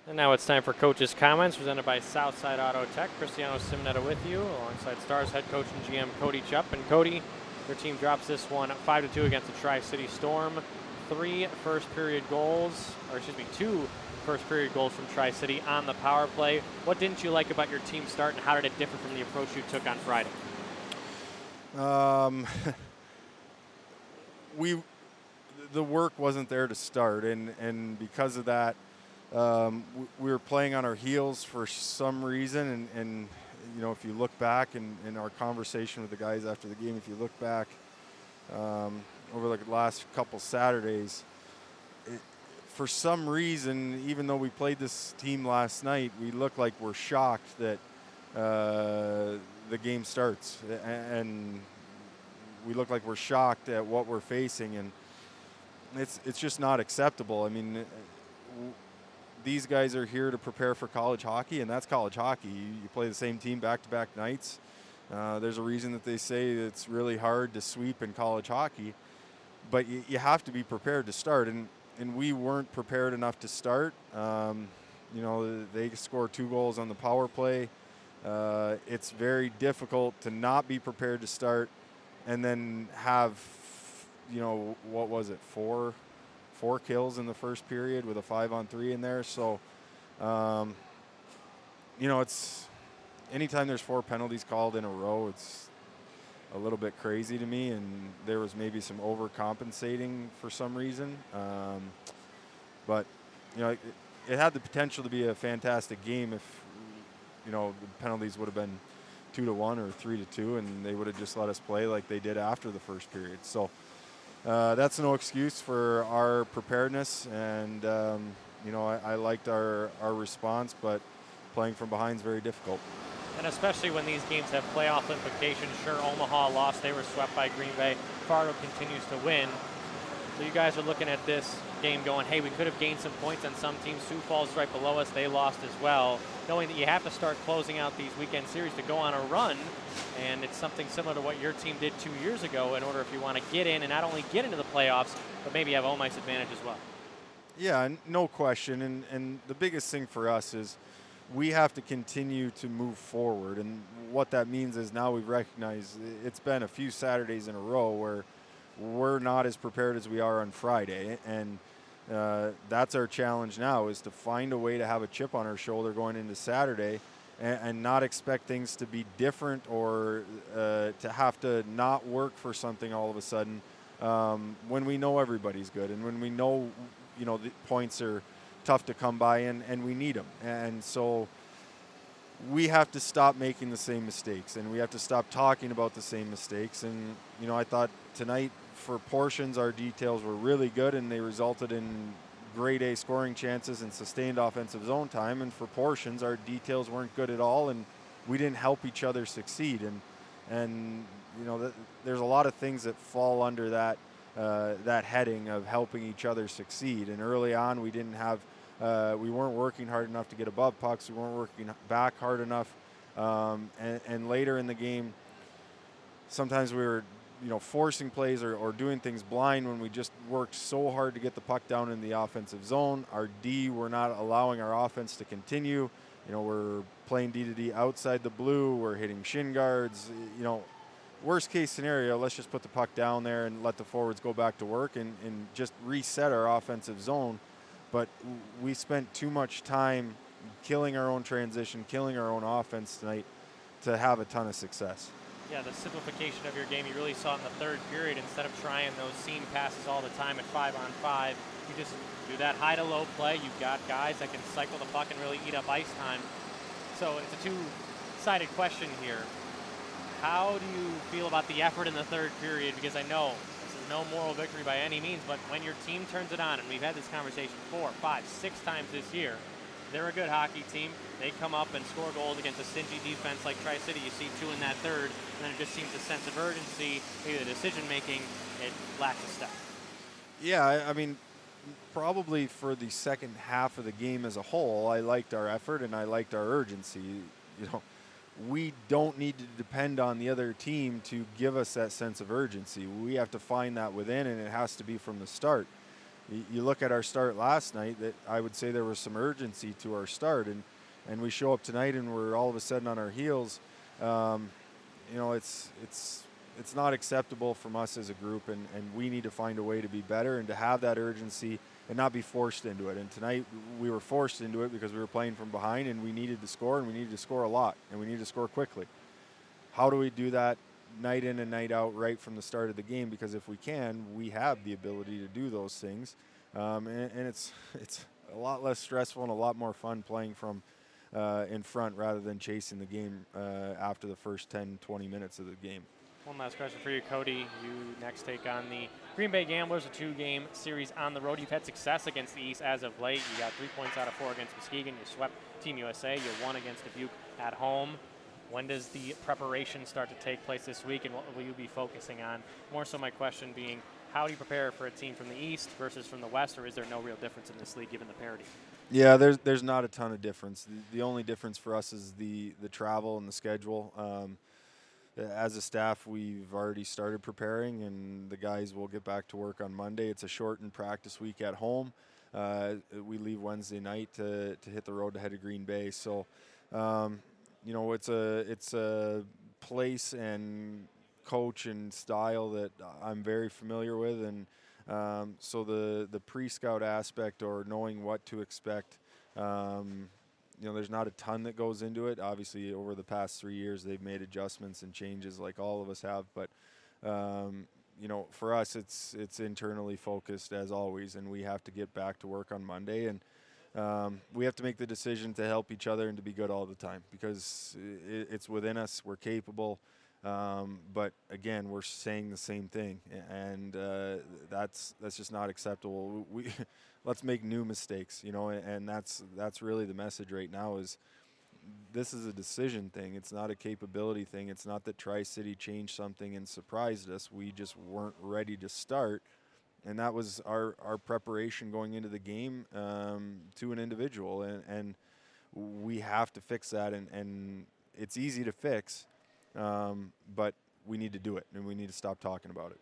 And now it's time for Coach's Comments, presented by Southside Auto Tech. Cristiano Simonetta with you, alongside Stars head coach and GM Cody Chupp. And Cody, your team drops this one 5-2 against the Tri-City Storm. Two first-period goals from Tri-City on the power play. What didn't you like about your team start, and how did it differ from the approach you took on Friday? The work wasn't there to start, and because of that, we were playing on our heels for some reason, and you know, if you look back in our conversation with the guys after the game, if you look back over the last couple Saturdays, for some reason, even though we played this team last night, we look like we're shocked that the game starts, and we look like we're shocked at what we're facing, and it's just not acceptable. I mean, these guys are here to prepare for college hockey, and that's college hockey. You play the same team back-to-back nights. There's a reason that they say it's really hard to sweep in college hockey, but you have to be prepared to start, and we weren't prepared enough to start. You know, they scored 2 goals on the power play. It's very difficult to not be prepared to start and then have, you know, what was it, four kills in the first period with a 5-on-3 in there. So, you know, it's anytime there's 4 penalties called in a row, it's a little bit crazy to me, and there was maybe some overcompensating for some reason. But, you know, it had the potential to be a fantastic game if, you know, the penalties would have been 2-1 or 3-2, and they would have just let us play like they did after the first period. So that's no excuse for our preparedness, and you know, I liked our response, but playing from behind is very difficult. And especially when these games have playoff implications. Sure, Omaha lost. They were swept by Green Bay. Fargo continues to win. So you guys are looking at this game going, hey, we could have gained some points on some teams. Sioux Falls right below us. They lost as well. Knowing that you have to start closing out these weekend series to go on a run, and it's something similar to what your team did 2 years ago in order if you want to get in and not only get into the playoffs, but maybe have home ice advantage as well. Yeah, no question. And the biggest thing for us is we have to continue to move forward. And what that means is now we've recognized it's been a few Saturdays in a row where we're not as prepared as we are on Friday. And that's our challenge now, is to find a way to have a chip on our shoulder going into Saturday and not expect things to be different or to have to not work for something all of a sudden when we know everybody's good and when we know, you know, the points are tough to come by and we need them. And so we have to stop making the same mistakes, and we have to stop talking about the same mistakes. And, you know, I thought tonight for portions our details were really good, and they resulted in grade A scoring chances and sustained offensive zone time. And for portions our details weren't good at all, and we didn't help each other succeed. And you know, there's a lot of things that fall under that heading of helping each other succeed. And early on we didn't have we weren't working hard enough to get above pucks. We weren't working back hard enough. And later in the game, sometimes we were, you know, forcing plays or doing things blind when we just worked so hard to get the puck down in the offensive zone. Our D were not allowing our offense to continue. You know, we're playing D to D outside the blue. We're hitting shin guards. You know, worst case scenario, let's just put the puck down there and let the forwards go back to work and just reset our offensive zone. But we spent too much time killing our own transition, killing our own offense tonight to have a ton of success. Yeah, the simplification of your game, you really saw in the third period. Instead of trying those seam passes all the time at 5-on-5, you just do that high to low play. You've got guys that can cycle the puck and really eat up ice time. So it's a two-sided question here. How do you feel about the effort in the third period? Because I know this is no moral victory by any means, but when your team turns it on, and we've had this conversation 4, 5, 6 times this year, they're a good hockey team. They come up and score goals against a stingy defense like Tri-City. You see 2 in that third, and then it just seems a sense of urgency, maybe the decision-making, it lacks a step. Yeah, I mean, probably for the second half of the game as a whole, I liked our effort and I liked our urgency. You know, we don't need to depend on the other team to give us that sense of urgency. We have to find that within, and it has to be from the start. You look at our start last night, that I would say there was some urgency to our start, and we show up tonight and we're all of a sudden on our heels. Um, it's not acceptable from us as a group, and we need to find a way to be better and to have that urgency and not be forced into it. And tonight we were forced into it because we were playing from behind and we needed to score, and we needed to score a lot, and we needed to score quickly. How do we do that night in and night out right from the start of the game? Because if we can, we have the ability to do those things, and it's a lot less stressful and a lot more fun playing from in front rather than chasing the game after the first 10, 20 minutes of the game. One last question for you, Cody. You next take on the Green Bay Gamblers, a 2-game series on the road. You've had success against the East as of late. You got 3 points out of 4 against Muskegon. You swept Team USA. You won against Dubuque at home. When does the preparation start to take place this week, and what will you be focusing on? More so my question being, how do you prepare for a team from the East versus from the West, or is there no real difference in this league given the parity? Yeah, there's not a ton of difference. The only difference for us is the travel and the schedule. As a staff, we've already started preparing, and the guys will get back to work on Monday. It's a shortened practice week at home. We leave Wednesday night to hit the road to head to Green Bay. So, it's a place and coach and style that I'm very familiar with, and so the pre-scout aspect, or knowing what to expect. There's not a ton that goes into it. Obviously, over the past 3 years, they've made adjustments and changes like all of us have. But, for us, it's internally focused as always, and we have to get back to work on Monday. And we have to make the decision to help each other and to be good all the time, because it's within us. We're capable. But, again, we're saying the same thing, and that's just not acceptable. Let's make new mistakes, and that's really the message right now. Is this is a decision thing. It's not a capability thing. It's not that Tri-City changed something and surprised us. We just weren't ready to start, and that was our preparation going into the game to an individual, and we have to fix that, and it's easy to fix, but we need to do it, and we need to stop talking about it.